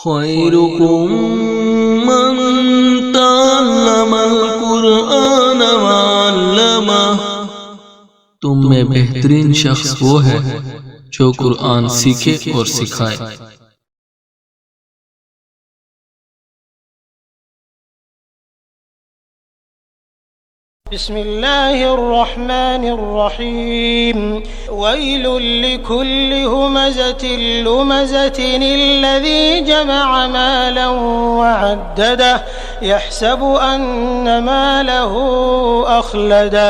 خيركم من تعلم القرآن وعلمه تم میں بہترین شخص وہ ہے جو قرآن سیکھے اور سکھائے۔ بسم الله الرحمن الرحيم ويل لكل همزة لمزة الذي جمع مالا وعدده يحسب أن ماله أخلده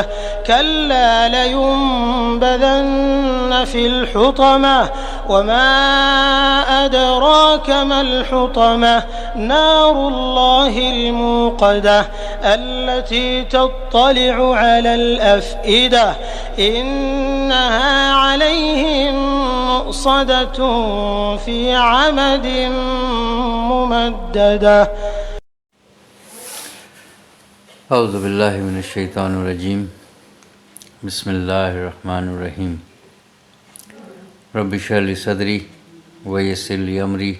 كلا لينبذن في الحطمة وما أدراك ما الحطمة نار الله الموقدة التي تطلع على الأفئدة إنها عليهم مؤصدة في عمد ممددة۔ اعوذ باللہ من الشیطان الرجیم، بسم اللہ الرحمن الرحیم۔ رب اشرح لی صدری ویسر لی امری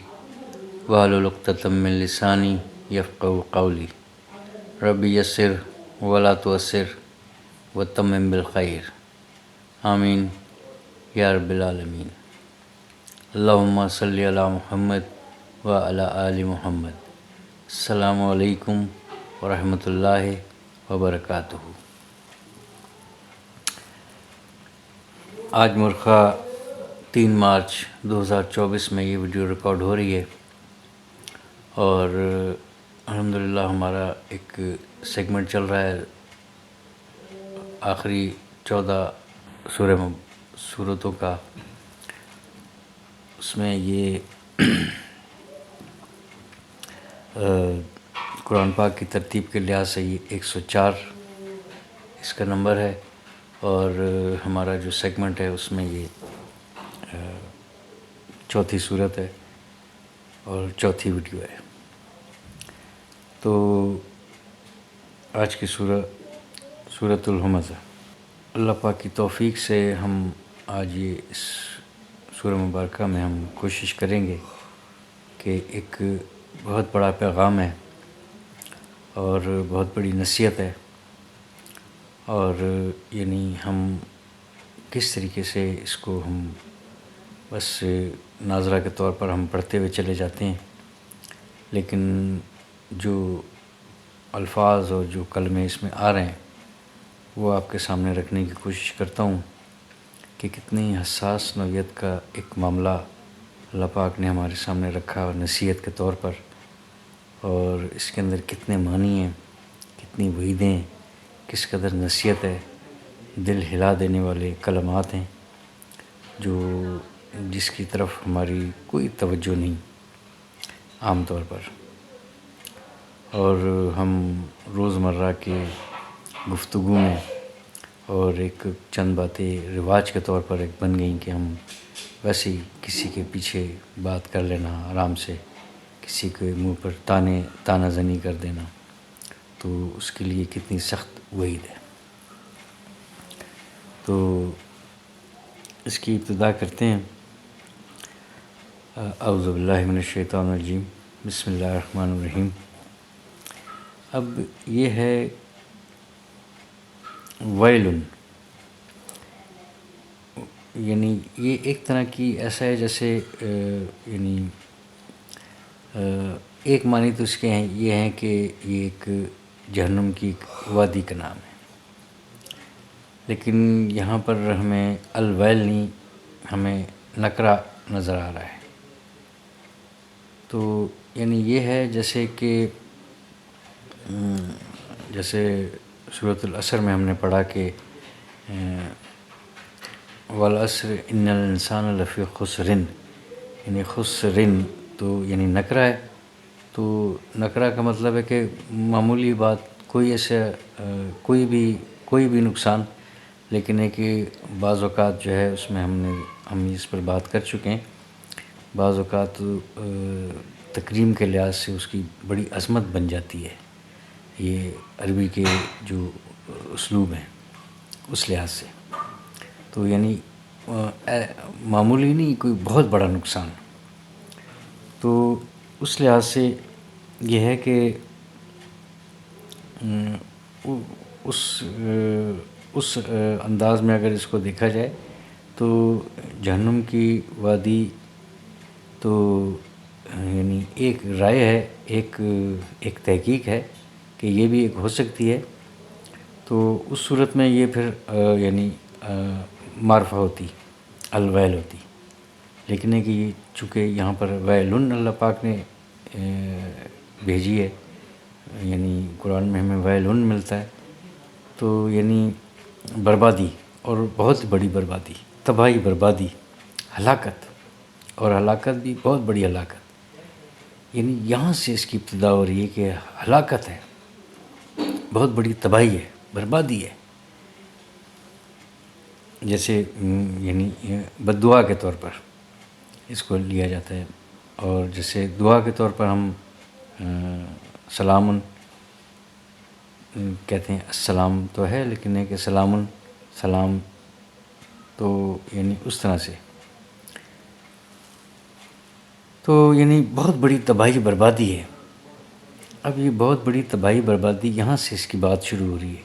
واحلل عقدۃ من لسانی یفقہوا قولی۔ رب یسر ولا تعسر وتمم بالخیر، آمین یا رب العالمین۔ اللہم صلی علی محمد وعلی آل محمد۔ السلام علیکم ورحمۃ اللہ وبرکاتہ۔ آج مرخہ 3 مارچ 2024 میں یہ ویڈیو ریکارڈ ہو رہی ہے، اور الحمدللہ ہمارا ایک سیگمنٹ چل رہا ہے آخری 14 سورتوں کا۔ اس میں یہ قرآن پاک کی ترتیب کے لحاظ سے یہ 104 اس کا نمبر ہے، اور ہمارا جو سیگمنٹ ہے اس میں یہ 4تھی صورت ہے اور 4تھی ویڈیو ہے۔ تو آج کی سورۃ الہمزہ، اللہ پاک کی توفیق سے ہم آج یہ اس سورہ مبارکہ میں ہم کوشش کریں گے کہ ایک بہت بڑا پیغام ہے اور بہت بڑی نصیحت ہے، اور یعنی ہم کس طریقے سے اس کو ہم بس ناظرہ کے طور پر ہم پڑھتے ہوئے چلے جاتے ہیں، لیکن جو الفاظ اور جو کلمے اس میں آ رہے ہیں وہ آپ کے سامنے رکھنے کی کوشش کرتا ہوں کہ کتنی حساس نوعیت کا ایک معاملہ اللہ پاک نے ہمارے سامنے رکھا اور نصیحت کے طور پر، اور اس کے اندر کتنے معنی ہیں، کتنی وعیدیں ہیں، کس قدر نصیحت ہے، دل ہلا دینے والے کلمات ہیں جس کی طرف ہماری کوئی توجہ نہیں عام طور پر، اور ہم روزمرہ کے گفتگو میں اور ایک چند باتیں رواج کے طور پر ایک بن گئیں کہ ہم ویسے ہی کسی کے پیچھے بات کر لینا، آرام سے کسی کے منہ پر تانہ زنی کر دینا، تو اس کے لیے کتنی سخت وعید ہے۔ تو اس کی ابتدا کرتے ہیں۔ اعوذ باللہ من الشیطان الرجیم، بسم اللہ الرحمن الرحیم۔ اب یہ ہے ویلن، یعنی یہ ایک طرح کی ایسا ہے جیسے یعنی ایک معنی تو اس کے ہیں یہ ہیں کہ یہ ایک جہنم کی ایک وادی کا نام ہے، لیکن یہاں پر ہمیں الویل نہیں، ہمیں نکرہ نظر آ رہا ہے۔ تو یعنی یہ ہے جیسے کہ جیسے سورۃ العصر میں ہم نے پڑھا کہ والعصر ان الانسان لفی خسر، یعنی خسرن تو یعنی نکرہ ہے، تو نکرہ کا مطلب ہے کہ معمولی بات، کوئی ایسا کوئی بھی نقصان، لیکن ہے کہ بعض اوقات جو ہے اس میں ہم اس پر بات کر چکے ہیں، بعض اوقات تکریم کے لحاظ سے اس کی بڑی عظمت بن جاتی ہے، یہ عربی کے جو اسلوب ہیں اس لحاظ سے، تو یعنی معمولی نہیں، کوئی بہت بڑا نقصان۔ تو اس لحاظ سے یہ ہے کہ اس انداز میں اگر اس کو دیکھا جائے تو جہنم کی وادی تو یعنی ایک رائے ہے، ایک تحقیق ہے کہ یہ بھی ایک ہو سکتی ہے. تو اس صورت میں یہ پھر یعنی معرفہ ہوتی، الویل ہوتی. لیکن ہے کہ یہ چونکہ یہاں پر ویلن اللہ پاک نے بھیجی ہے، یعنی قرآن میں ہمیں ویلن ملتا ہے، تو یعنی بربادی، اور بہت بڑی بربادی، تباہی، بربادی، ہلاکت، اور ہلاکت بھی بہت بڑی ہلاکت. یعنی یہاں سے اس کی ابتدا ہو رہی ہے کہ ہلاکت ہے، بہت بڑی تباہی ہے، بربادی ہے. جیسے یعنی بد دعا کے طور پر اس کو لیا جاتا ہے، اور جیسے دعا کے طور پر ہم سلام کہتے ہیں، السلام تو ہے لیکن ہے کہ سلام تو یعنی اس طرح سے. تو یعنی بہت بڑی تباہی بربادی ہے. اب یہ بہت بڑی تباہی بربادی یہاں سے اس کی بات شروع ہو رہی ہے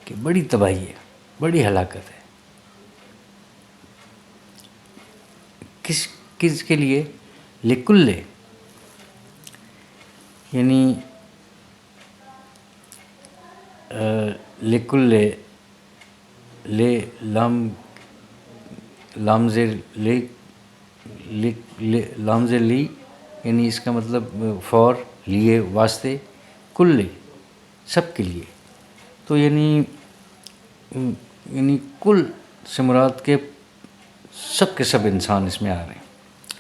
کہ بڑی تباہی ہے، بڑی ہلاکت ہے. کس کے لیے؟ لکل، یعنی لکل، لے لامز لی، یعنی اس کا مطلب فور، لیے، واسطے، کل، سب کے لیے. تو یعنی کل سے مراد کے سب انسان اس میں آ رہے ہیں،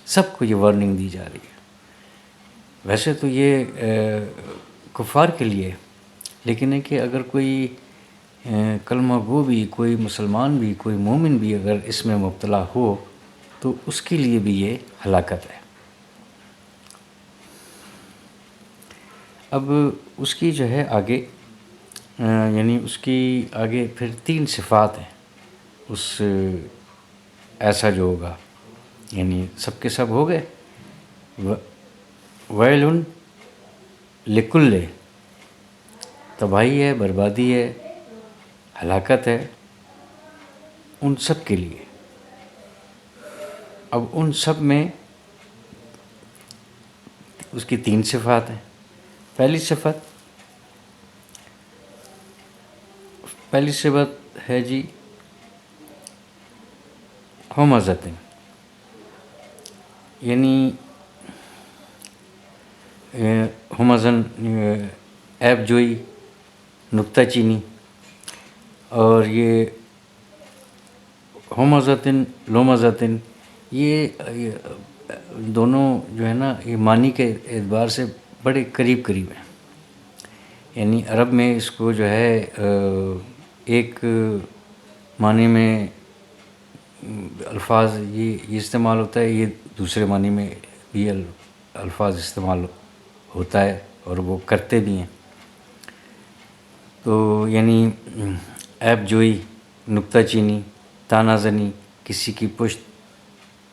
سب کو یہ وارننگ دی جا رہی ہے. ویسے تو یہ کفار کے لیے، لیکن ہے کہ اگر کوئی کلمہ گو بھی، کوئی مسلمان بھی، کوئی مومن بھی اگر اس میں مبتلا ہو تو اس کے لیے بھی یہ ہلاکت ہے. اب اس کی جو ہے آگے یعنی اس کی آگے پھر 3 صفات ہیں اس ایسا جو ہوگا. یعنی سب کے سب ہو گئے، ویلن لکل، تباہی ہے، بربادی ہے، ہلاکت ہے ان سب کے لیے. اب ان سب میں اس کی 3 صفات ہیں. پہلی صفت ہے جی ہمزۃ، یعنی ہمزن عیب جوئی، نکتہ چینی. اور یہ ہمزتن، لومزتن، یہ دونوں جو ہے نا یہ معنی کے اعتبار سے بڑے قریب ہیں. یعنی عرب میں اس کو جو ہے ایک معنی میں الفاظ یہ استعمال ہوتا ہے، یہ دوسرے معنی میں بھی الفاظ استعمال ہوتا ہے اور وہ کرتے بھی ہیں. تو یعنی عیب جوئی، نکتہ چینی، تانا زنی، کسی کی پشت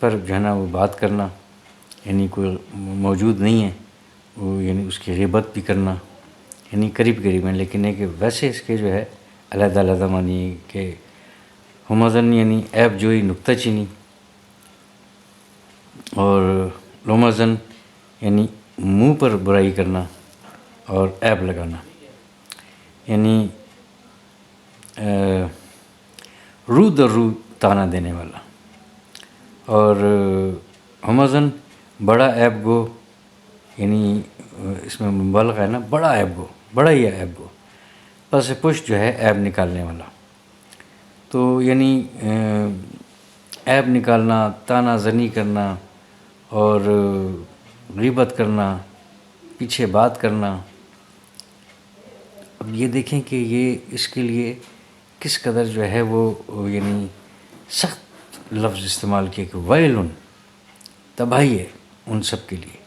پر جو ہے نا وہ بات کرنا، یعنی کوئی موجود نہیں ہے وہ، یعنی اس کی غیبت بھی کرنا، یعنی قریب ہیں. لیکن ہے کہ ویسے اس کے جو ہے علیحدہ معنی کہ ہمزن یعنی عیب جوئی، نکتہ چینی، اور لومزن یعنی منہ پر برائی کرنا اور عیب لگانا، یعنی رو در رو تانا دینے والا. اور ہمزن بڑا عیب گو، یعنی اس میں مبالغہ ہے نا، بڑا عیب گو، بڑا ہی عیب گو، پس پشت جو ہے عیب نکالنے والا. تو یعنی عیب نکالنا، تانا زنی کرنا اور غیبت کرنا، پیچھے بات کرنا. اب یہ دیکھیں کہ یہ اس کے لیے کس قدر جو ہے وہ یعنی سخت لفظ استعمال کیا کہ ویلن، تباہی ہے ان سب کے لیے.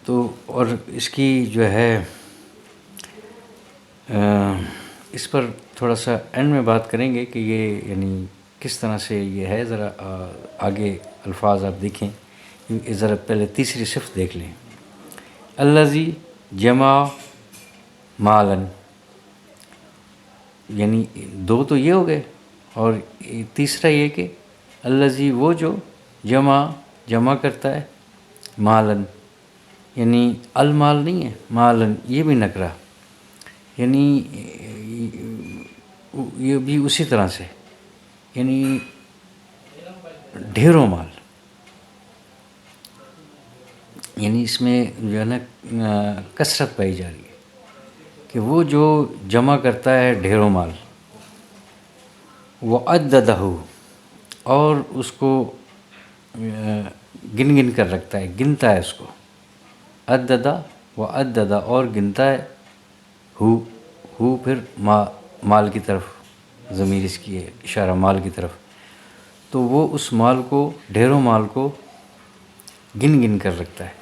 تو اور اس کی جو ہے اس پر تھوڑا سا اینڈ میں بات کریں گے کہ یہ یعنی کس طرح سے یہ ہے. ذرا آگے الفاظ آپ دیکھیں ذرا پہلے تیسری صفت دیکھ لیں. الذی جمع مالن، یعنی دو تو یہ ہو گئے، اور تیسرا یہ کہ الذی وہ جو جمع کرتا ہے مالن، یعنی المال نہیں ہے، مالن یہ بھی نکرا، یعنی یہ بھی اسی طرح سے، یعنی ڈھیروں مال، یعنی اس میں جو ہے نا کثرت پائی جا رہی ہے کہ وہ جو جمع کرتا ہے ڈھیروں مال، وعددہ، اور اس کو گن کر رکھتا ہے، گنتا ہے اس کو، عددہ وعددہ، اور گنتا ہے، ہو پھر مال کی طرف ضمیر اس کی ہے، اشارہ مال کی طرف، تو وہ اس مال کو، ڈھیروں مال کو گن کر رکھتا ہے،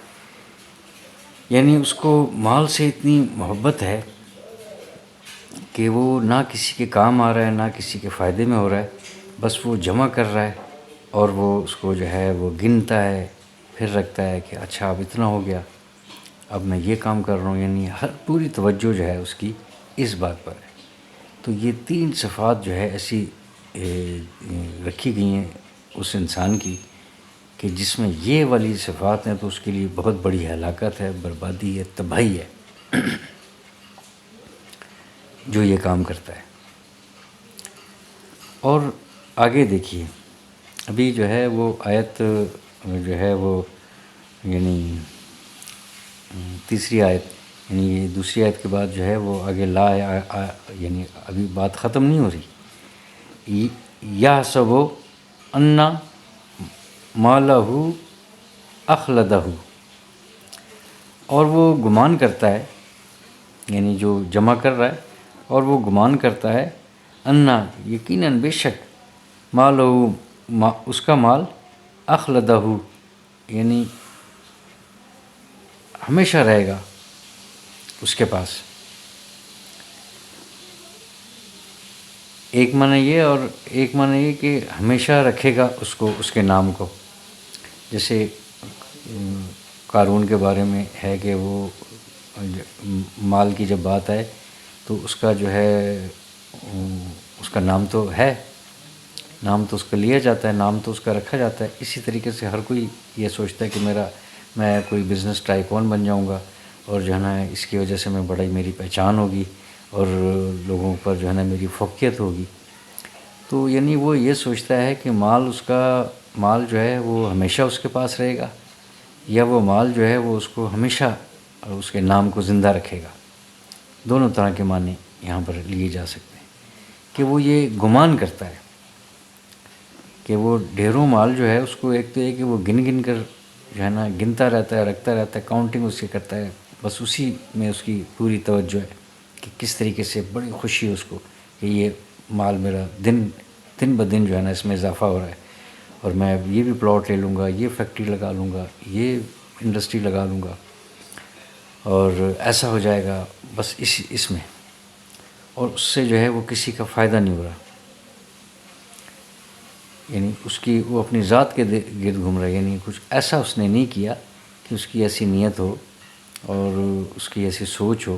یعنی اس کو مال سے اتنی محبت ہے کہ وہ نہ کسی کے کام آ رہا ہے، نہ کسی کے فائدے میں ہو رہا ہے، بس وہ جمع کر رہا ہے، اور وہ اس کو جو ہے وہ گنتا ہے، پھر رکھتا ہے کہ اچھا اب اتنا ہو گیا، اب میں یہ کام کر رہا ہوں، یعنی ہر پوری توجہ جو ہے اس کی اس بات پر ہے. تو یہ 3 صفات جو ہے ایسی رکھی گئی ہیں اس انسان کی کہ جس میں یہ والی صفات ہیں تو اس کے لیے بہت بڑی ہلاکت ہے، بربادی ہے، تباہی ہے جو یہ کام کرتا ہے. اور آگے دیکھیے، ابھی جو ہے وہ آیت جو ہے وہ، یعنی تیسری آیت، یعنی یہ دوسری آیت کے بعد جو ہے وہ آگے یعنی ابھی بات ختم نہیں ہو رہی. یحسب ان مالہ اخلدہ، اور وہ گمان کرتا ہے، یعنی جو جمع کر رہا ہے، اور وہ گمان کرتا ہے، انا یقیناً بے شک، مالہ اس کا مال، اخلدہ یعنی ہمیشہ رہے گا اس کے پاس. ایک معنی یہ، اور ایک معنی یہ کہ ہمیشہ رکھے گا اس کو، اس کے نام کو. جیسے قارون کے بارے میں ہے کہ وہ مال کی جب بات آئے تو اس کا جو ہے اس کا نام تو ہے، نام تو اس کا لیا جاتا ہے، نام تو اس کا رکھا جاتا ہے. اسی طریقے سے ہر کوئی یہ سوچتا ہے کہ میں کوئی بزنس ٹائکون بن جاؤں گا، اور جو ہے نا اس کی وجہ سے میں بڑی میری پہچان ہوگی، اور لوگوں پر جو ہے نا میری فوقیت ہوگی. تو یعنی وہ یہ سوچتا ہے کہ مال جو ہے وہ ہمیشہ اس کے پاس رہے گا، یا وہ مال جو ہے وہ اس کو ہمیشہ اس کے نام کو زندہ رکھے گا. دونوں طرح کے معنی یہاں پر لیے جا سکتے ہیں کہ وہ یہ گمان کرتا ہے کہ وہ ڈھیروں مال جو ہے اس کو، ایک تو یہ کہ وہ گن کر جو ہے نا گنتا رہتا ہے، رکھتا رہتا ہے، کاؤنٹنگ اس کی کرتا ہے، بس اسی میں اس کی پوری توجہ ہے کہ کس طریقے سے بڑی خوشی ہے اس کو کہ یہ مال میرا دن بدن جو ہے نا اس میں اضافہ ہو رہا ہے، اور میں یہ بھی پلاٹ لے لوں گا، یہ فیکٹری لگا لوں گا، یہ انڈسٹری لگا لوں گا، اور ایسا ہو جائے گا، بس اس میں، اور اس سے جو ہے وہ کسی کا فائدہ نہیں ہو رہا. یعنی وہ اپنی ذات کے گرد گھوم رہا ہے، یعنی کچھ ایسا اس نے نہیں کیا کہ اس کی ایسی نیت ہو اور اس کی ایسی سوچ ہو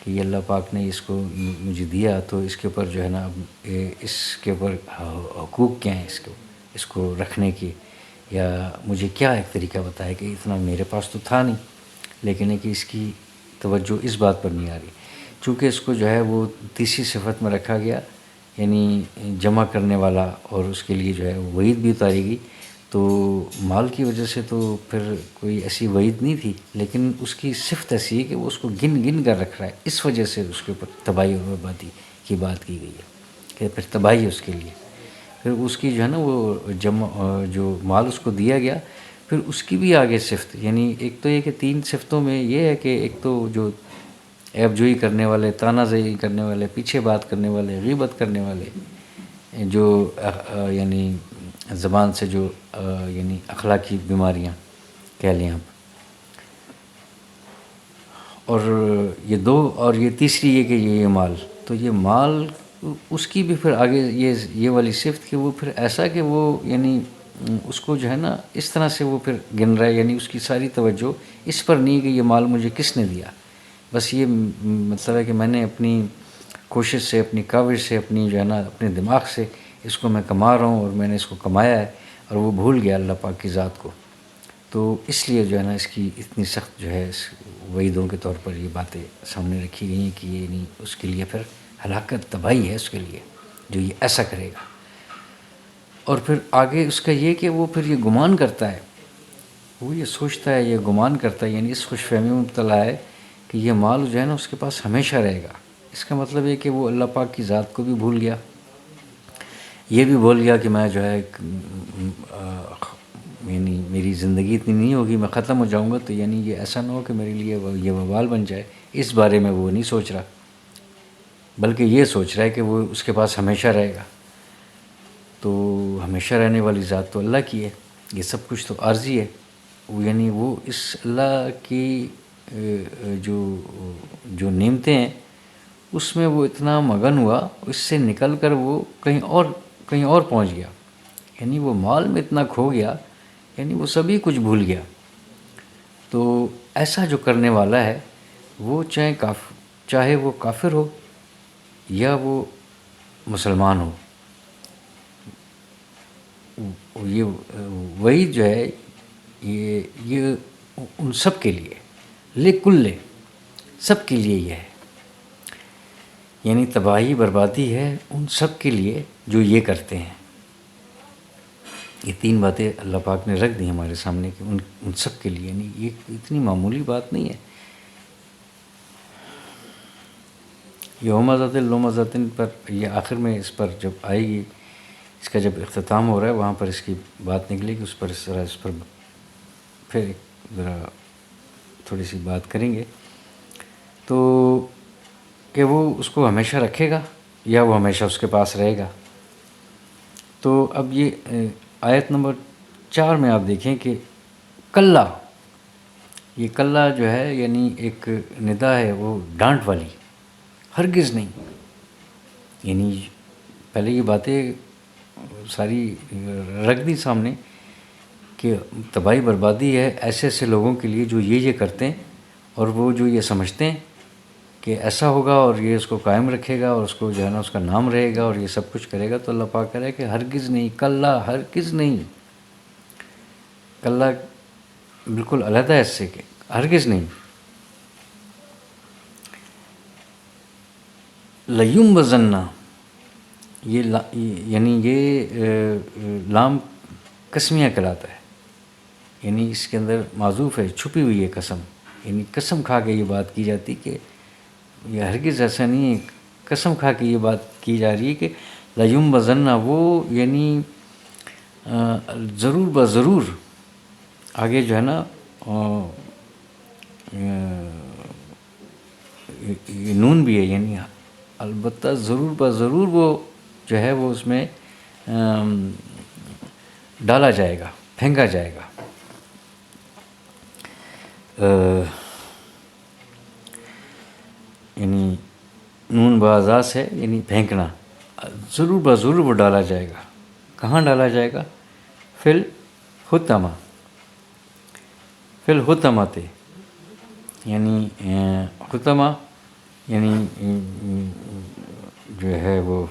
کہ یہ اللہ پاک نے اس کو مجھے دیا تو اس کے اوپر جو ہے نا اس کے اوپر حقوق کیا ہیں اس کو رکھنے کی، یا مجھے کیا ایک طریقہ بتایا کہ اتنا میرے پاس تو تھا نہیں، لیکن ہے کہ اس کی توجہ اس بات پر نہیں آ رہی. چونکہ اس کو جو ہے وہ تیسری صفت میں رکھا گیا، یعنی جمع کرنے والا، اور اس کے لیے جو ہے وعید بھی اتاری گئی. تو مال کی وجہ سے تو پھر کوئی ایسی وعید نہیں تھی، لیکن اس کی صفت ایسی ہے کہ وہ اس کو گن کر رکھ رہا ہے، اس وجہ سے اس کے اوپر تباہی اور بربادی کی بات کی گئی ہے کہ پھر تباہی اس کے لیے. پھر اس کی جو ہے نا وہ جو مال اس کو دیا گیا، پھر اس کی بھی آگے صفت، یعنی ایک تو یہ کہ 3 صفتوں میں یہ ہے کہ ایک تو جو عیب جوئی کرنے والے، تانا زنی کرنے والے، پیچھے بات کرنے والے، غیبت کرنے والے، جو یعنی زبان سے جو یعنی اخلاقی بیماریاں کہہ لیں آپ، اور یہ 2، اور یہ تیسری یہ کہ یہ مال، تو یہ مال اس کی بھی پھر آگے یہ والی صفت کہ وہ پھر ایسا کہ وہ یعنی اس کو جو ہے نا اس طرح سے وہ پھر گن رہا ہے، یعنی اس کی ساری توجہ اس پر نہیں کہ یہ مال مجھے کس نے دیا، بس یہ مطلب ہے کہ میں نے اپنی کوشش سے، اپنی کاوش سے، اپنی جو ہے نا اپنے دماغ سے اس کو میں کما رہا ہوں، اور میں نے اس کو کمایا ہے، اور وہ بھول گیا اللہ پاک کی ذات کو. تو اس لیے جو ہے نا اس کی اتنی سخت جو ہے وعیدوں کے طور پر یہ باتیں سامنے رکھی گئی ہیں کہ یہ نہیں، اس کے لیے پھر ہلاکت، تباہی ہے اس کے لیے جو یہ ایسا کرے گا. اور پھر آگے اس کا یہ کہ وہ پھر یہ گمان کرتا ہے، وہ یہ سوچتا ہے، یہ گمان کرتا ہے، یعنی اس خوش فہمی میں مبتلا ہے کہ یہ مال جو ہے نا اس کے پاس ہمیشہ رہے گا. اس کا مطلب ہے کہ وہ اللہ پاک کی ذات کو بھی بھول گیا، یہ بھی بھول گیا کہ میں جو ہے یعنی میری زندگی اتنی نہیں ہوگی، میں ختم ہو جاؤں گا، تو یعنی یہ ایسا نہ ہو کہ میرے لیے یہ وبال بن جائے. اس بارے میں وہ نہیں سوچ رہا، بلکہ یہ سوچ رہا ہے کہ وہ اس کے پاس ہمیشہ رہے گا. تو ہمیشہ رہنے والی ذات تو اللہ کی ہے، یہ سب کچھ تو عارضی ہے. یعنی وہ اس اللہ کی جو نعمتیں ہیں اس میں وہ اتنا مگن ہوا، اس سے نکل کر وہ کہیں اور پہنچ گیا. یعنی وہ مال میں اتنا کھو گیا، یعنی وہ سبھی کچھ بھول گیا. تو ایسا جو کرنے والا ہے وہ چاہے وہ کافر ہو یا وہ مسلمان ہو، یہ وہی جو ہے یہ ان سب کے لیے، لکل، سب کے لیے یہ ہے. یعنی تباہی بربادی ہے ان سب کے لیے جو یہ کرتے ہیں. یہ تین باتیں اللہ پاک نے رکھ دی ہمارے سامنے کہ ان سب کے لیے، یعنی یہ اتنی معمولی بات نہیں ہے. یہ ہمزات اللومزاتن پر یہ آخر میں اس پر جب آئے گی، اس کا جب اختتام ہو رہا ہے وہاں پر اس کی بات نکلے گی، اس پر پھر ذرا تھوڑی سی بات کریں گے. تو کہ وہ اس کو ہمیشہ رکھے گا یا وہ ہمیشہ اس کے پاس رہے گا. تو اب یہ آیت نمبر 4 میں آپ دیکھیں کہ کلا، یہ کلا جو ہے یعنی ایک ندا ہے وہ ڈانٹ والی، ہرگز نہیں. یعنی پہلے یہ باتیں ساری رکھ دی سامنے کہ تباہی بربادی ہے ایسے ایسے لوگوں کے لیے جو یہ کرتے ہیں، اور وہ جو یہ سمجھتے ہیں کہ ایسا ہوگا اور یہ اس کو قائم رکھے گا اور اس کو جو ہے نا اس کا نام رہے گا اور یہ سب کچھ کرے گا. تو اللہ پاک کہہ رہا ہے کہ ہرگز نہیں، کلا، ہرگز نہیں. کلا بالکل علیحدہ ہے اس سے کہ ہرگز نہیں. لیمبذن، یعنی یہ لام قسمیہ کہلاتا ہے، یعنی اس کے اندر معذوف ہے، چھپی ہوئی ہے قسم. یعنی قسم کھا کے یہ بات کی جاتی کہ یہ ہرگز ایسا نہیں ہے، قسم کھا کے یہ بات کی جا رہی ہے کہ لیمبذن، وہ یعنی ضرور بضرور، آگے جو ہے نا یہ نون بھی ہے، یعنی البتہ ضرور بضرور وہ جو ہے وہ اس میں ڈالا جائے گا، پھینکا جائے گا. یعنی نون باز ہے، یعنی پھینکنا. ضرور بضرور وہ ڈالا جائے گا. کہاں ڈالا جائے گا؟ فی الحطمہ، فی الحطمہ، یعنی حطمہ یعنی جو ہے وہ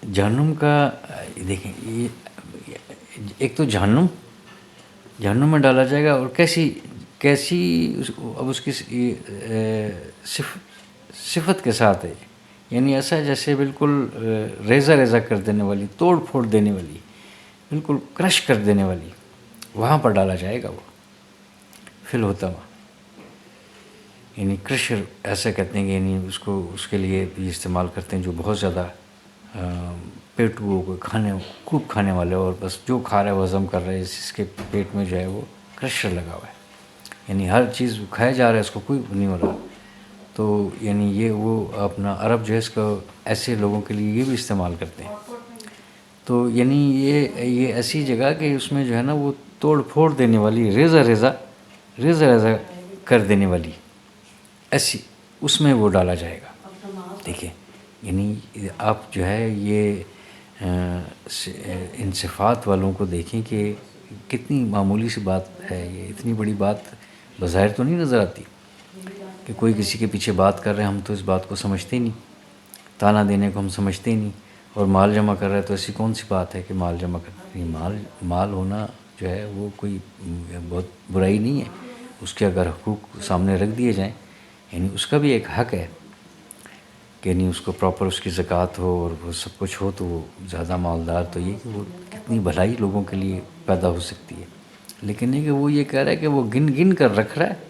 جہنم کا. دیکھیں یہ ایک تو جہنم میں ڈالا جائے گا، اور کیسی اب اس کی صفت کے ساتھ ہے. یعنی ایسا جیسے بالکل ریزہ کر دینے والی، توڑ پھوڑ دینے والی، بالکل کرش کر دینے والی، وہاں پر ڈالا جائے گا وہ فی الحطمہ. یعنی کرشر ایسا کہتے ہیں کہ یعنی اس کے لیے بھی استعمال کرتے ہیں جو بہت زیادہ پیٹو کو خوب کھانے والے، اور بس جو کھا رہا ہے وہ ہضم کر رہے ہیں، اس کے پیٹ میں جو ہے وہ کرشر لگا ہوا ہے. یعنی ہر چیز کھایا جا رہا ہے، اس کو کوئی نہیں ہو رہا. تو یعنی یہ وہ اپنا عرب جو ہے اس کو ایسے لوگوں کے لیے یہ بھی استعمال کرتے ہیں. تو یعنی یہ ایسی جگہ کہ اس میں جو ہے نا وہ توڑ پھوڑ دینے والی، ریزہ کر دینے والی، ایسی اس میں وہ ڈالا جائے گا. دیکھیں یعنی آپ جو ہے یہ ان صفات والوں کو دیکھیں کہ کتنی معمولی سی بات ہے یہ، اتنی بڑی بات بظاہر تو نہیں نظر آتی کہ کوئی کسی کے پیچھے بات کر رہے ہیں، ہم تو اس بات کو سمجھتے ہی نہیں، تانا دینے کو ہم سمجھتے ہی نہیں، اور مال جمع کر رہا ہے تو ایسی کون سی بات ہے کہ مال جمع کر مال ہونا جو ہے وہ کوئی بہت برائی نہیں ہے، اس کے اگر حقوق سامنے رکھ دیے جائیں، یعنی اس کا بھی ایک حق ہے کہ نہیں، اس کو پراپر اس کی زکوٰۃ ہو اور وہ سب کچھ ہو تو وہ زیادہ مالدار، تو یہ کہ وہ کتنی بھلائی لوگوں کے لیے پیدا ہو سکتی ہے، لیکن یہ کہ وہ یہ کہہ رہا ہے کہ وہ گن گن کر رکھ رہا ہے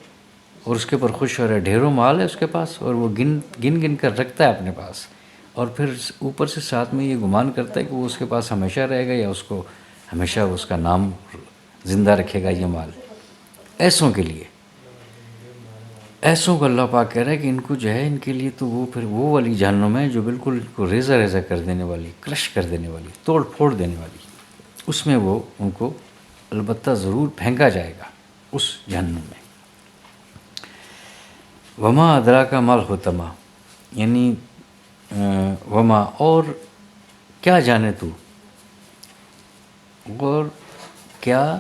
اور اس کے اوپر خوش ہو رہا ہے، ڈھیروں مال ہے اس کے پاس اور وہ گن گن کر رکھتا ہے اپنے پاس، اور پھر اوپر سے ساتھ میں یہ گمان کرتا ہے کہ وہ اس کے پاس ہمیشہ رہے گا یا اس کو ہمیشہ اس کا نام زندہ رکھے گا یہ مال۔ ایسوں کے لیے، ایسوں کو اللہ پاک کہہ رہا ہے کہ ان کو جو ہے ان کے لیے تو وہ پھر وہ والی جہنم ہے جو بالکل ان کو ریزہ ریزہ کر دینے والی، کرش کر دینے والی، توڑ پھوڑ دینے والی، اس میں وہ ان کو البتہ ضرور پھینکا جائے گا اس جہنم میں۔ وما ادراک ما الحطمہ، یعنی وما، اور کیا جانے تو، اور کیا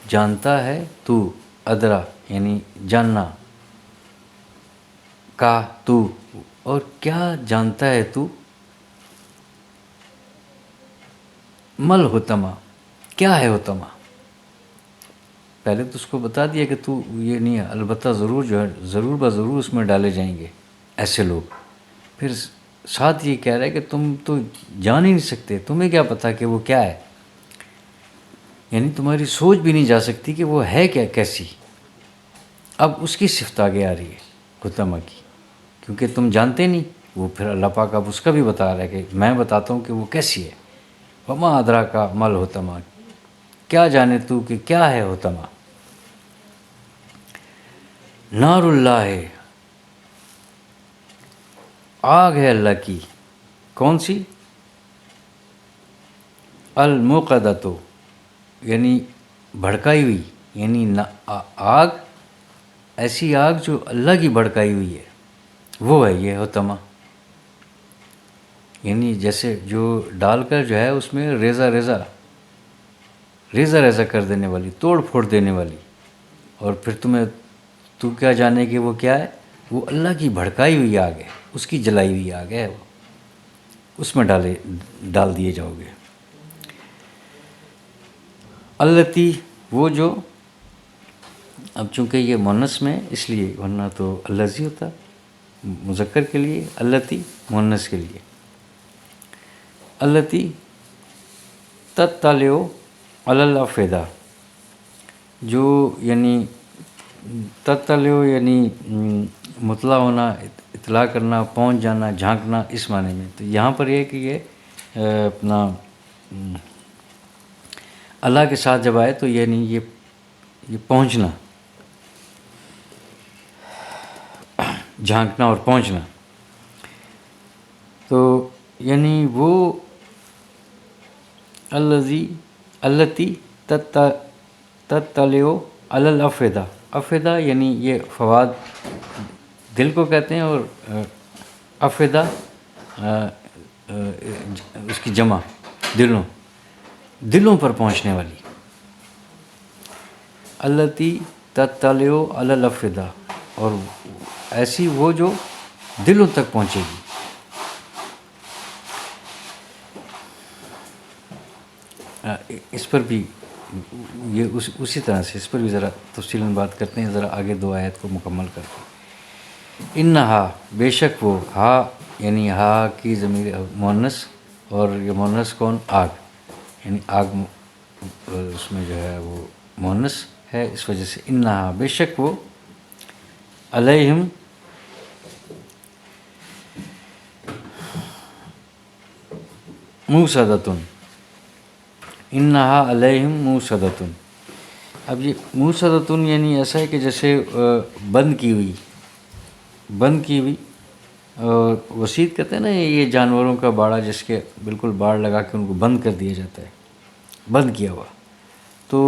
جانتا ہے تو، ادرا یعنی جاننا، کا تو، اور کیا جانتا ہے تو، مل حطمہ، کیا ہے حطمہ، پہلے تو اس کو بتا دیا کہ تو یہ نہیں ہے، البتہ ضرور جو ہے ضرور بضرور اس میں ڈالے جائیں گے ایسے لوگ، پھر ساتھ یہ کہہ رہا ہے کہ تم تو جان ہی نہیں سکتے، تمہیں کیا پتہ کہ وہ کیا ہے، یعنی تمہاری سوچ بھی نہیں جا سکتی کہ وہ ہے کیا، کیسی۔ اب اس کی صفت آگے آ رہی ہے حطمہ کی، کیونکہ تم جانتے نہیں، وہ پھر اللہ پاک اب اس کا بھی بتا رہا ہے کہ میں بتاتا ہوں کہ وہ کیسی ہے۔ وما ادراک ما الحطمہ، کیا جانے تو کہ کیا ہے حطمہ۔ نار اللہ ہے، آگ ہے اللہ کی، کون سی؟ الموقدۃ، یعنی بھڑکائی ہوئی، یعنی آگ، ایسی آگ جو اللہ کی بھڑکائی ہوئی ہے، وہ ہے یہ حطمہ، یعنی جیسے جو ڈال کر جو ہے اس میں ریزہ ریزہ کر دینے والی، توڑ پھوڑ دینے والی، اور پھر تو کیا جانے کہ وہ کیا ہے، وہ اللہ کی بھڑکائی ہوئی آگ ہے، اس کی جلائی ہوئی آگ ہے، وہ اس میں ڈال دیے جاؤ گے۔ التی، وہ جو، اب چونکہ یہ مونس میں اس لیے، ورنہ تو الذی ہوتا مذکر کے لیے، التی مونس کے لیے، التی تطلع علی الافئدہ، جو یعنی تطلع یعنی مطلع ہونا، اطلاع کرنا، پہنچ جانا، جھانکنا، اس معنی میں، تو یہاں پر یہ کہ یہ اپنا اللہ کے ساتھ جب آئے تو یعنی یہ پہنچنا، جھانکنا اور پہنچنا، تو یعنی وہ التی تطلع علی الافئدہ، افئدہ یعنی یہ فواد دل کو کہتے ہیں، اور افئدہ اس کی جمع دلوں پر پہنچنے والی، التی تطلع علی الافئدہ، اور ایسی وہ جو دلوں تک پہنچے گی۔ اس پر بھی یہ اسی طرح سے اس پر بھی ذرا تفصیلاً بات کرتے ہیں، ذرا آگے دو آیت کو مکمل کرتے۔ انہا، بے شک وہ، ہا یعنی ہا کی ضمیر مؤنث، اور یہ مؤنث کون؟ آگ، یعنی آگ اس میں جو ہے وہ مؤنث ہے، اس وجہ سے انہا، بے شک وہ، علیہم موصدۃ، انہا علیہم موصدۃ۔ اب یہ موصدۃ یعنی ایسا ہے کہ جیسے بند کی ہوئی، اور وسید کہتے ہیں نا یہ جانوروں کا باڑا، جس کے بالکل باڑ لگا کے ان کو بند کر دیا جاتا ہے، بند کیا ہوا، تو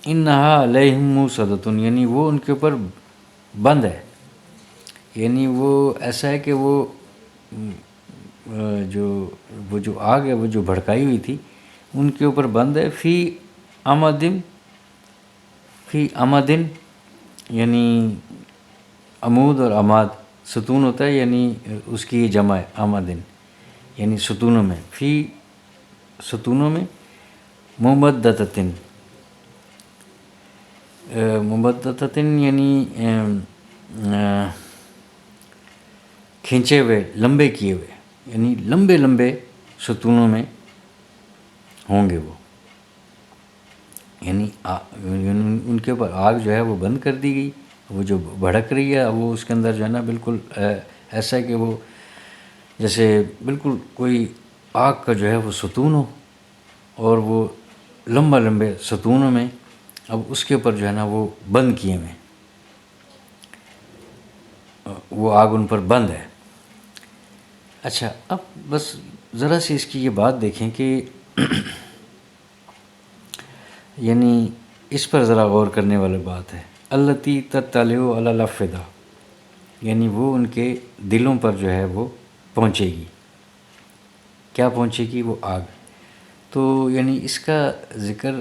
انہا علیہم موصدۃ، یعنی وہ ان کے اوپر بند ہے، یعنی وہ ایسا ہے کہ وہ جو آگ ہے وہ جو بھڑکائی ہوئی تھی ان کے اوپر بند ہے. فی امدن یعنی عمود اور عماد ستون ہوتا ہے، یعنی اس کی یہ جمع ہے امدن یعنی ستونوں میں. فی ستونوں میں ممددتن یعنی کھینچے ہوئے، لمبے کیے ہوئے، یعنی لمبے لمبے ستونوں میں ہوں گے وہ. یعنی ان کے اوپر آگ جو ہے وہ بند کر دی گئی. وہ جو بھڑک رہی ہے وہ اس کے اندر جو ہے نا بالکل ایسا ہے کہ وہ جیسے بالکل کوئی آگ کا جو ہے وہ ستون ہو اور وہ لمبے ستونوں میں اب اس کے اوپر جو ہے نا وہ بند کیے ہوئے، وہ آگ ان پر بند ہے. اچھا، اب بس ذرا سی اس کی یہ بات دیکھیں کہ یعنی اس پر ذرا غور کرنے والی بات ہے. التی تطلع علی الافئدہ، یعنی وہ ان کے دلوں پر جو ہے وہ پہنچے گی. کیا پہنچے گی؟ وہ آگ. تو یعنی اس کا ذکر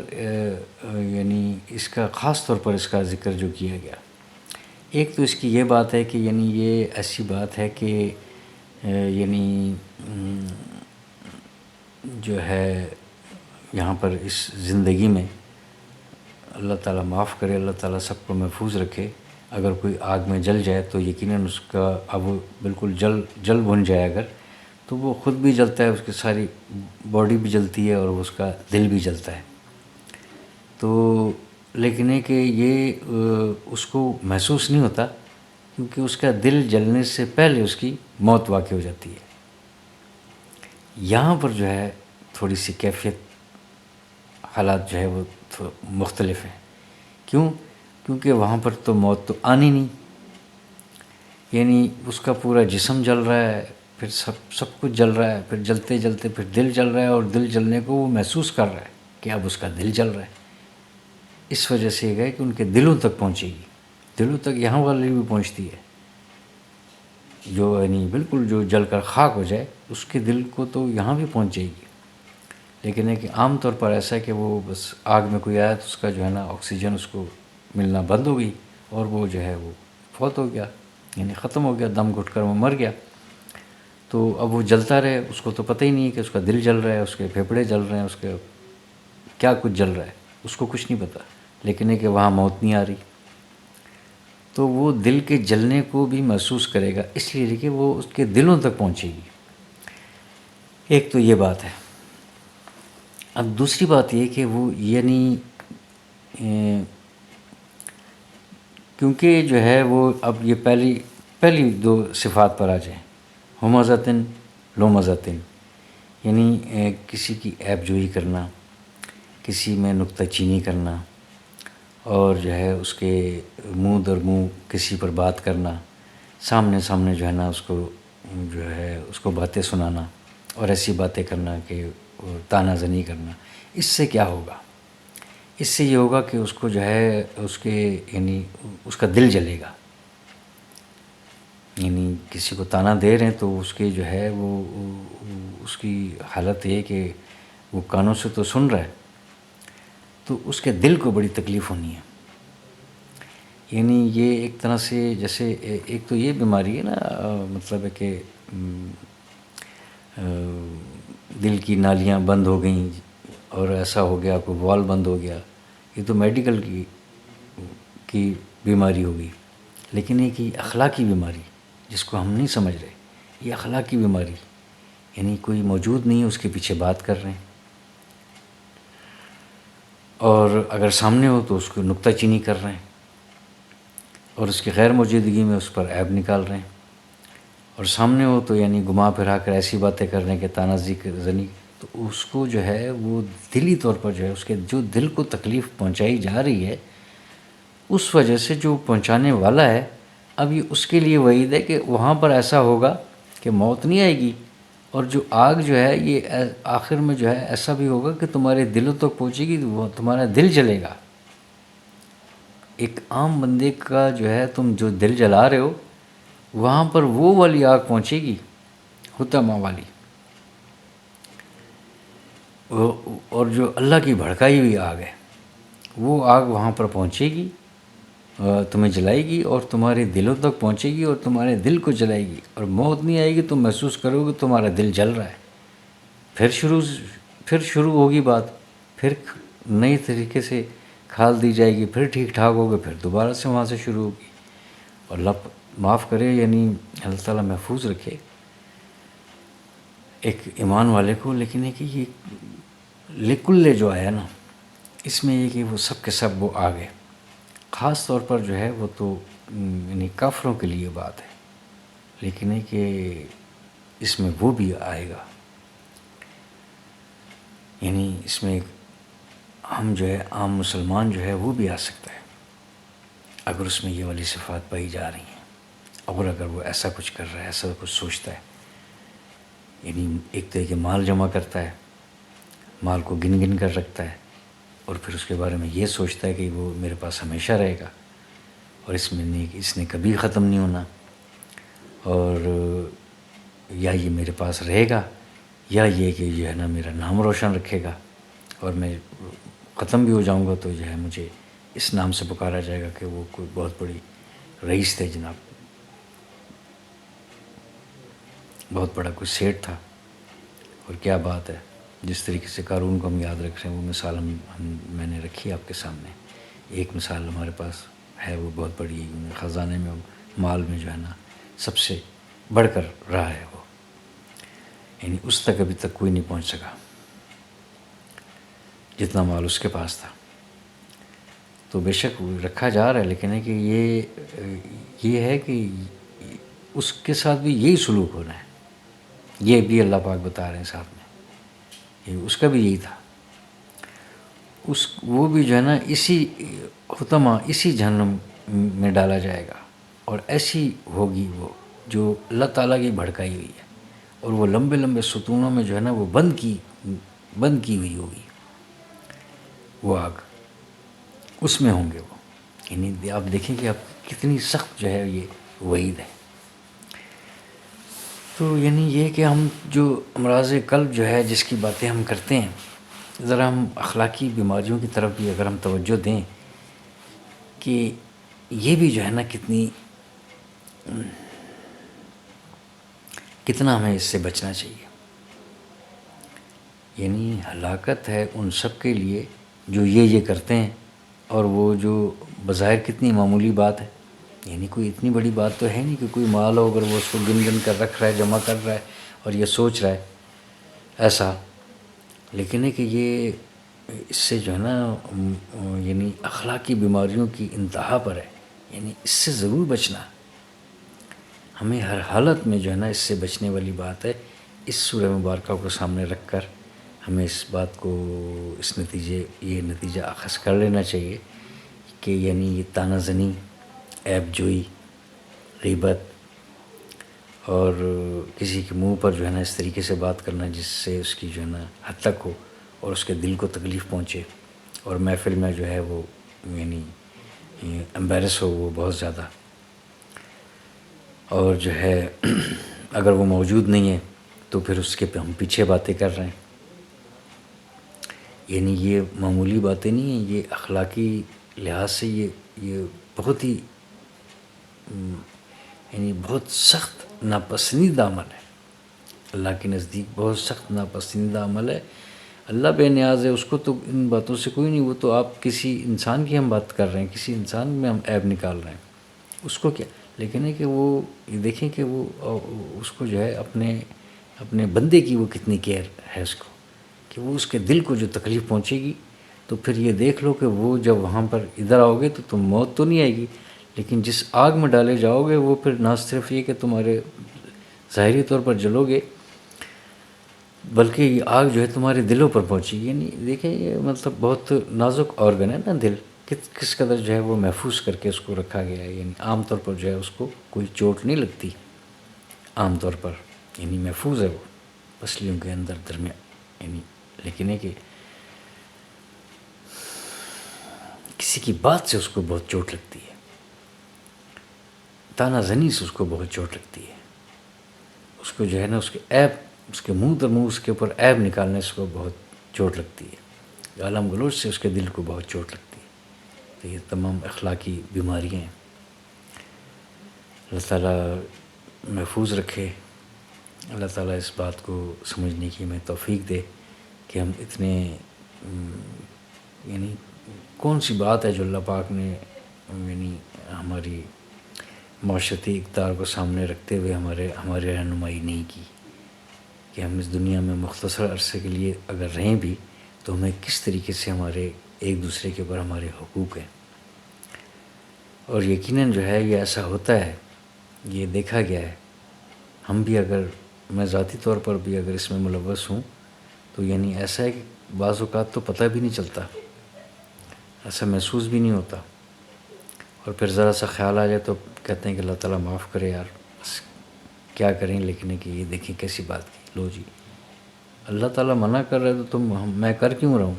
یعنی اس کا خاص طور پر اس کا ذکر جو کیا گیا، ایک تو اس کی یہ بات ہے کہ یعنی یہ ایسی بات ہے کہ یعنی جو ہے یہاں پر اس زندگی میں اللہ تعالیٰ معاف کرے، اللہ تعالیٰ سب کو محفوظ رکھے. اگر کوئی آگ میں جل جائے تو یقیناً اس کا اب وہ بالکل جل بھن جائے اگر، تو وہ خود بھی جلتا ہے، اس کی ساری باڈی بھی جلتی ہے اور اس کا دل بھی جلتا ہے. تو لیکن ہے کہ یہ اس کو محسوس نہیں ہوتا کیونکہ اس کا دل جلنے سے پہلے اس کی موت واقع ہو جاتی ہے. یہاں پر جو ہے تھوڑی سی کیفیت حالات جو ہے وہ مختلف ہیں. کیوں؟ کیونکہ وہاں پر تو موت تو آنی نہیں، یعنی اس کا پورا جسم جل رہا ہے، پھر سب کچھ جل رہا ہے، پھر جلتے جلتے پھر دل جل رہا ہے اور دل جلنے کو وہ محسوس کر رہا ہے کہ اب اس کا دل جل رہا ہے. اس وجہ سے یہ گئے کہ ان کے دلوں تک پہنچے گی. دلوں تک یہاں والی بھی پہنچتی ہے، جو یعنی بالکل جو جل کر خاک ہو جائے اس کے دل کو تو یہاں بھی پہنچ جائے گی. لیکن ہے کہ عام طور پر ایسا ہے کہ وہ بس آگ میں کوئی آیا تو اس کا جو ہے نا آکسیجن اس کو ملنا بند ہو گئی اور وہ جو ہے وہ فوت ہو گیا، یعنی ختم ہو گیا، دم گھٹ کر وہ مر گیا. تو اب وہ جلتا رہے، اس کو تو پتہ ہی نہیں ہے کہ اس کا دل جل رہا ہے، اس کے پھیپھڑے جل رہے ہیں، اس کے کیا کچھ جل رہا ہے، اس کو کچھ نہیں پتہ. لیکن ہے کہ وہاں موت نہیں آ رہی تو وہ دل کے جلنے کو بھی محسوس کرے گا، اس لیے کہ وہ اس کے دلوں تک پہنچے گی. ایک تو یہ بات ہے. اب دوسری بات یہ کہ وہ یعنی کیونکہ جو ہے وہ اب یہ پہلی دو صفات پر آ جائیں، ہمزتن لومزتن، یعنی کسی کی عیب جوئی کرنا، کسی میں نکتہ چینی کرنا، اور جو ہے اس کے منہ در منہ کسی پر بات کرنا، سامنے جو ہے نا اس کو جو ہے اس کو باتیں سنانا اور ایسی باتیں کرنا کہ طعنہ زنی کرنا. اس سے کیا ہوگا؟ اس سے یہ ہوگا کہ اس کو جو ہے اس کے یعنی اس کا دل جلے گا. یعنی کسی کو طعنہ دے رہے ہیں تو اس کے جو ہے وہ اس کی حالت یہ کہ وہ کانوں سے تو سن رہا ہے تو اس کے دل کو بڑی تکلیف ہونی ہے. یعنی یہ ایک طرح سے جیسے ایک تو یہ بیماری ہے نا، مطلب ہے کہ دل کی نالیاں بند ہو گئیں اور ایسا ہو گیا، کوئی وال بند ہو گیا. یہ تو میڈیکل کی بیماری ہوگی. لیکن ایک یہ اخلاقی بیماری جس کو ہم نہیں سمجھ رہے، یہ اخلاقی بیماری، یعنی کوئی موجود نہیں ہے اس کے پیچھے بات کر رہے ہیں، اور اگر سامنے ہو تو اس کو نکتہ چینی کر رہے ہیں اور اس کی غیر موجودگی میں اس پر عیب نکال رہے ہیں، اور سامنے ہو تو یعنی گھما پھرا کر ایسی باتیں کر رہے ہیں کہ طعنہ زنی. تو اس کو جو ہے وہ دلی طور پر جو ہے اس کے جو دل کو تکلیف پہنچائی جا رہی ہے، اس وجہ سے جو پہنچانے والا ہے اب یہ اس کے لیے وعید ہے کہ وہاں پر ایسا ہوگا کہ موت نہیں آئے گی، اور جو آگ جو ہے یہ آخر میں جو ہے ایسا بھی ہوگا کہ تمہارے دلوں تک پہنچے گی، وہ تمہارا دل جلے گا. ایک عام بندے کا جو ہے تم جو دل جلا رہے ہو وہاں پر وہ والی آگ پہنچے گی، حطمہ والی. اور جو اللہ کی بھڑکائی ہوئی آگ ہے وہ آگ وہاں پر پہنچے گی، تمہیں جلائے گی اور تمہارے دلوں تک پہنچے گی اور تمہارے دل کو جلائے گی، اور موت نہیں آئے گی، تم محسوس کرو گے تمہارا دل جل رہا ہے۔ پھر شروع ہوگی بات، پھر نئی طریقے سے کھال دی جائے گی، پھر ٹھیک ٹھاک ہوگا، پھر دوبارہ سے وہاں سے شروع ہوگی۔ اور اللہ معاف کرے، یعنی اللہ تعالیٰ محفوظ رکھے ایک ایمان والے کو، لیکن ہے کہ یہ لکل جو آیا نا، اس میں یہ کہ وہ سب کے سب وہ آ گئے۔ خاص طور پر جو ہے وہ تو یعنی کافروں کے لیے بات ہے، لیکن ہے کہ اس میں وہ بھی آئے گا، یعنی اس میں ہم جو ہے عام مسلمان جو ہے وہ بھی آ سکتا ہے اگر اس میں یہ والی صفات پائی جا رہی ہیں، اور اگر وہ ایسا کچھ کر رہا ہے، ایسا کچھ سوچتا ہے، یعنی ایک طرح کے مال جمع کرتا ہے، مال کو گن گن کر رکھتا ہے، اور پھر اس کے بارے میں یہ سوچتا ہے کہ وہ میرے پاس ہمیشہ رہے گا اور اس نے کبھی ختم نہیں ہونا، اور یا یہ میرے پاس رہے گا یا یہ کہ جو ہے نا میرا نام روشن رکھے گا، اور میں ختم بھی ہو جاؤں گا تو جو ہے مجھے اس نام سے پکارا جائے گا کہ وہ کوئی بہت بڑی رئیس تھے جناب، بہت بڑا کوئی سیٹ تھا۔ اور کیا بات ہے، جس طریقے سے قارون کو ہم یاد رکھ رہے ہیں، وہ مثال میں نے رکھی آپ کے سامنے۔ ایک مثال ہمارے پاس ہے، وہ بہت بڑی خزانے میں، مال میں جو ہے نا سب سے بڑھ کر رہا ہے وہ، یعنی اس تک ابھی تک کوئی نہیں پہنچ سکا جتنا مال اس کے پاس تھا۔ تو بے شک رکھا جا رہا ہے، لیکن ہے کہ یہ ہے کہ اس کے ساتھ بھی یہی سلوک ہونا ہے، یہ بھی اللہ پاک بتا رہے ہیں ساتھ میں، یہ اس کا بھی یہی تھا، وہ بھی جو ہے نا اسی حطمہ، اسی جہنم میں ڈالا جائے گا، اور ایسی ہوگی وہ جو اللہ تعالیٰ کی بھڑکائی ہوئی ہے، اور وہ لمبے لمبے ستونوں میں جو ہے نا وہ بند کی ہوئی ہوگی وہ آگ، اس میں ہوں گے وہ، یعنی آپ دیکھیں کہ آپ کتنی سخت جو ہے یہ وعید ہے۔ تو یعنی یہ کہ ہم جو امراض قلب جو ہے جس کی باتیں ہم کرتے ہیں، ذرا ہم اخلاقی بیماریوں کی طرف بھی اگر ہم توجہ دیں کہ یہ بھی جو ہے نا کتنا ہمیں اس سے بچنا چاہیے، یعنی ہلاکت ہے ان سب کے لیے جو یہ کرتے ہیں، اور وہ جو بظاہر کتنی معمولی بات ہے، یعنی کوئی اتنی بڑی بات تو ہے نہیں کہ کوئی مال ہو اگر وہ اس کو گن گن کر رکھ رہا ہے، جمع کر رہا ہے اور یہ سوچ رہا ہے ایسا، لیکن ہے کہ یہ اس سے جو ہے نا یعنی اخلاقی بیماریوں کی انتہا پر ہے، یعنی اس سے ضرور بچنا، ہمیں ہر حالت میں جو ہے نا اس سے بچنے والی بات ہے۔ اس سورہ مبارکہ کو سامنے رکھ کر ہمیں اس بات کو یہ نتیجہ اخذ کر لینا چاہیے کہ یعنی یہ طعنہ زنی، عیب جوئی، غیبت، اور کسی کے منہ پر جو ہے نا اس طریقے سے بات کرنا جس سے اس کی جو ہے نا حد تک ہو اور اس کے دل کو تکلیف پہنچے، اور محفل میں جو ہے وہ یعنی امبیرس ہو وہ بہت زیادہ، اور جو ہے اگر وہ موجود نہیں ہے تو پھر اس کے ہم پیچھے باتیں کر رہے ہیں، یعنی یہ معمولی باتیں نہیں ہیں، یہ اخلاقی لحاظ سے یہ بہت ہی یعنی بہت سخت ناپسندیدہ عمل ہے، اللہ کے نزدیک بہت سخت ناپسندیدہ عمل ہے۔ اللہ بے نیاز ہے، اس کو تو ان باتوں سے کوئی نہیں، وہ تو آپ کسی انسان کی ہم بات کر رہے ہیں، کسی انسان میں ہم عیب نکال رہے ہیں، اس کو کیا، لیکن ہے کہ وہ یہ دیکھیں کہ وہ اس کو جو ہے اپنے بندے کی وہ کتنی کیئر ہے اس کو، کہ وہ اس کے دل کو جو تکلیف پہنچے گی، تو پھر یہ دیکھ لو کہ وہ جب وہاں پر ادھر آؤ گے تو تم موت تو نہیں آئے گی، لیکن جس آگ میں ڈالے جاؤ گے وہ پھر نہ صرف یہ کہ تمہارے ظاہری طور پر جلو گے، بلکہ یہ آگ جو ہے تمہارے دلوں پر پہنچے گی۔ یعنی دیکھیں یہ مطلب بہت نازک آرگن ہے نا دل، کس قدر جو ہے وہ محفوظ کر کے اس کو رکھا گیا ہے، یعنی عام طور پر جو ہے اس کو کوئی چوٹ نہیں لگتی عام طور پر، یعنی محفوظ ہے وہ پسلیوں کے اندر درمیان، یعنی لیکن ہے کہ کسی کی بات سے اس کو بہت چوٹ لگتی ہے، طعنہ زنی سے اس کو بہت چوٹ لگتی ہے، اس کو جو ہے نا اس کے عیب، اس کے منہ در منہ اس کے اوپر عیب نکالنے سے اس کو بہت چوٹ لگتی ہے، گالم گلوچ سے اس کے دل کو بہت چوٹ لگتی ہے. تو یہ تمام اخلاقی بیماریاں ہیں. اللہ تعالیٰ محفوظ رکھے. اللہ تعالیٰ اس بات کو سمجھنے کی ہمیں توفیق دے کہ ہم اتنے یعنی کون سی بات ہے جو اللہ پاک نے یعنی ہماری معاشرتی اقدار کو سامنے رکھتے ہوئے ہماری رہنمائی نہیں کی کہ ہم اس دنیا میں مختصر عرصے کے لیے اگر رہیں بھی تو ہمیں کس طریقے سے ہمارے ایک دوسرے کے اوپر ہمارے حقوق ہیں. اور یقیناً جو ہے یہ ایسا ہوتا ہے، یہ دیکھا گیا ہے. ہم بھی اگر میں ذاتی طور پر بھی اگر اس میں ملوث ہوں تو یعنی ایسا ہے کہ بعض اوقات تو پتہ بھی نہیں چلتا، ایسا محسوس بھی نہیں ہوتا، اور پھر ذرا سا خیال آ جائے تو کہتے ہیں کہ اللہ تعالیٰ معاف کرے یار، بس کیا کریں. لیکن کہ یہ دیکھیں کیسی بات کی. لو جی، اللہ تعالیٰ منع کر رہے تو میں کر کیوں رہا ہوں؟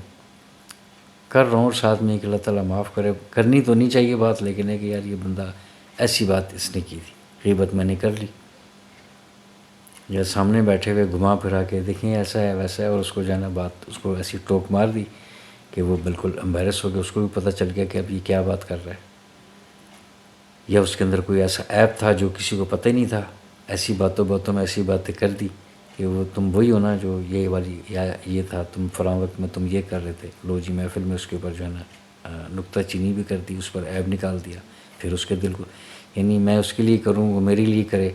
کر رہا ہوں، اور ساتھ میں کہ اللہ تعالیٰ معاف کرے. کرنی تو نہیں چاہیے بات، لیکن ہے کہ یار یہ بندہ ایسی بات اس نے کی تھی، غیبت میں نے کر لی. یا سامنے بیٹھے ہوئے گھما پھرا کے دیکھیں ایسا ہے ویسا ہے، اور اس کو جو ہے نا بات اس کو ایسی ٹوک مار دی کہ وہ بالکل امبیرس ہو گیا. اس کو بھی پتہ چل گیا کہ اب یہ کیا بات کر رہا ہے. یا اس کے اندر کوئی ایسا ایپ تھا جو کسی کو پتہ ہی نہیں تھا، ایسی باتوں میں ایسی باتیں کر دی کہ وہ تم وہی ہو نا جو یہ والی، یا یہ تھا تم فلاں وقت میں تم یہ کر رہے تھے. لو جی، محفل میں اس کے اوپر جو ہے نا نکتہ چینی بھی کر دی، اس پر عیب نکال دیا. پھر اس کے دل کو یعنی میں اس کے لیے کروں وہ میرے لیے کرے،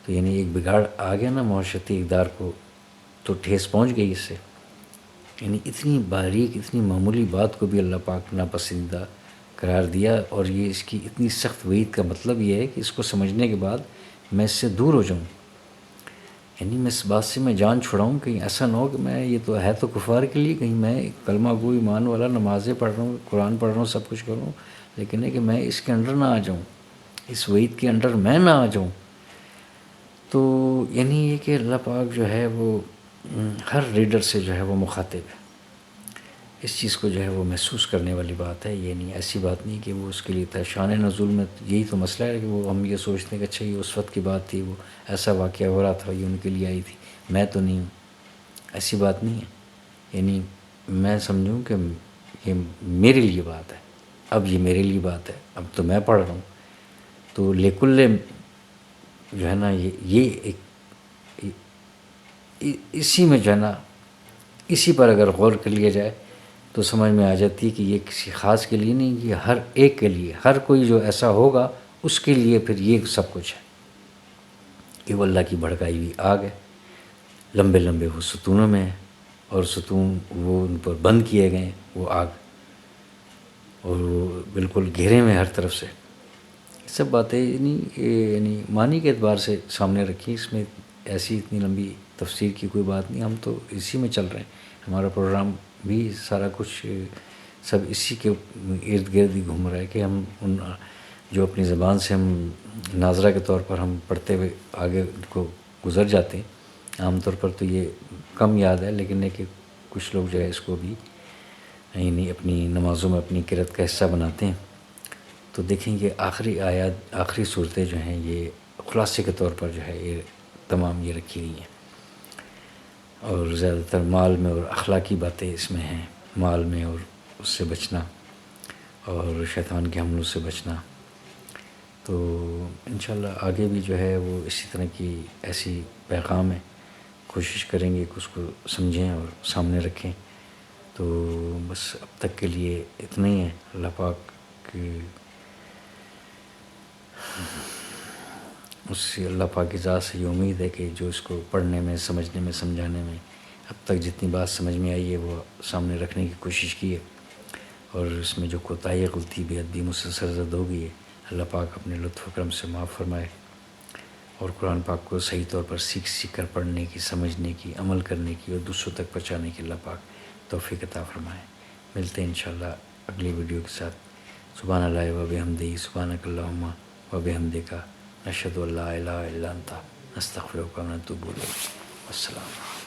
تو یعنی ایک بگاڑ آ گیا نا معاشرتی اقدار کو، تو ٹھیس پہنچ گئی اس سے. یعنی اتنی باریک اتنی معمولی بات کو بھی اللہ پاک ناپسندیدہ قرار دیا. اور یہ اس کی اتنی سخت وعید کا مطلب یہ ہے کہ اس کو سمجھنے کے بعد میں اس سے دور ہو جاؤں. یعنی میں اس بات سے میں جان چھڑاؤں، کہیں ایسا نہ ہو کہ میں یہ تو ہے تو کفار کے لیے، کہیں میں کلمہ گو ایمان والا نمازیں پڑھ رہا ہوں، قرآن پڑھ رہا ہوں، سب کچھ کر رہا ہوں، لیکن ہے کہ میں اس کے انڈر نہ آ جاؤں، اس وعید کے انڈر میں نہ آ جاؤں. تو یعنی یہ کہ اللہ پاک جو ہے وہ ہر ریڈر سے جو ہے وہ مخاطب ہے. اس چیز کو جو ہے وہ محسوس کرنے والی بات ہے. یہ نہیں ایسی بات نہیں کہ وہ اس کے لیے تھا. شان نزول میں یہی تو مسئلہ ہے کہ وہ ہم یہ سوچتے ہیں کہ اچھا یہ اس وقت کی بات تھی، وہ ایسا واقعہ ہو رہا تھا، یہ ان کے لیے آئی تھی، میں تو نہیں ہوں. ایسی بات نہیں ہے. یعنی میں سمجھوں کہ یہ میرے لیے بات ہے، اب یہ میرے لیے بات ہے، اب تو میں پڑھ رہا ہوں. تو لیکل جو ہے نا یہ ایک اسی میں جو ہے نا اسی پر اگر غور کر لیا جائے تو سمجھ میں آ جاتی ہے کہ یہ کسی خاص کے لیے نہیں، یہ ہر ایک کے لیے، ہر کوئی جو ایسا ہوگا اس کے لیے پھر یہ سب کچھ ہے کہ وہ اللہ کی بھڑکائی ہوئی آگ ہے. لمبے لمبے وہ ستونوں میں ہیں، اور ستون وہ ان پر بند کیے گئے ہیں وہ آگ، اور وہ بالکل گھیرے میں ہر طرف سے. سب باتیں یعنی معنی کے اعتبار سے سامنے رکھی. اس میں ایسی اتنی لمبی تفسیر کی کوئی بات نہیں. ہم تو اسی میں چل رہے ہیں، ہمارا پروگرام بھی سارا کچھ سب اسی کے ارد گرد ہی گھوم رہا ہے کہ ہم ان جو اپنی زبان سے ہم ناظرہ کے طور پر ہم پڑھتے ہوئے آگے کو گزر جاتے ہیں. عام طور پر تو یہ کم یاد ہے، لیکن ہے کہ کچھ لوگ جو ہے اس کو بھی یعنی اپنی نمازوں میں اپنی قرأت کا حصہ بناتے ہیں. تو دیکھیں کہ آخری آیات آخری صورتیں جو ہیں یہ خلاصے کے طور پر جو ہے یہ تمام یہ رکھی ہوئی ہیں، اور زیادہ تر مال میں اور اخلاقی باتیں اس میں ہیں. مال میں اور اس سے بچنا اور شیطان کے حملوں سے بچنا. تو انشاءاللہ آگے بھی جو ہے وہ اسی طرح کی ایسی پیغام ہے، کوشش کریں گے کہ اس کو سمجھیں اور سامنے رکھیں. تو بس اب تک کے لیے اتنا ہی ہے. اللہ پاک کی اس سے اللہ پاک کی ذات سے یہ امید ہے کہ جو اس کو پڑھنے میں سمجھنے میں سمجھانے میں اب تک جتنی بات سمجھ میں آئی ہے وہ سامنے رکھنے کی کوشش کی ہے، اور اس میں جو کوتاہی غلطی بے ادبی مجھ سے سرزد ہو گئی ہے اللہ پاک اپنے لطف و کرم سے معاف فرمائے، اور قرآن پاک کو صحیح طور پر سیکھ کر پڑھنے کی، سمجھنے کی، عمل کرنے کی اور دوسروں تک پہنچانے کی اللہ پاک توفیق عطا فرمائے. ملتے ہیں انشاءاللہ اگلی ویڈیو کے ساتھ. سبحان اللہ و بحمدہ، سبحانک اللہم و بحمدک، نشہد ان لا الہ الا انت، نستغفرک و نتوب الیک. السلام علیکم.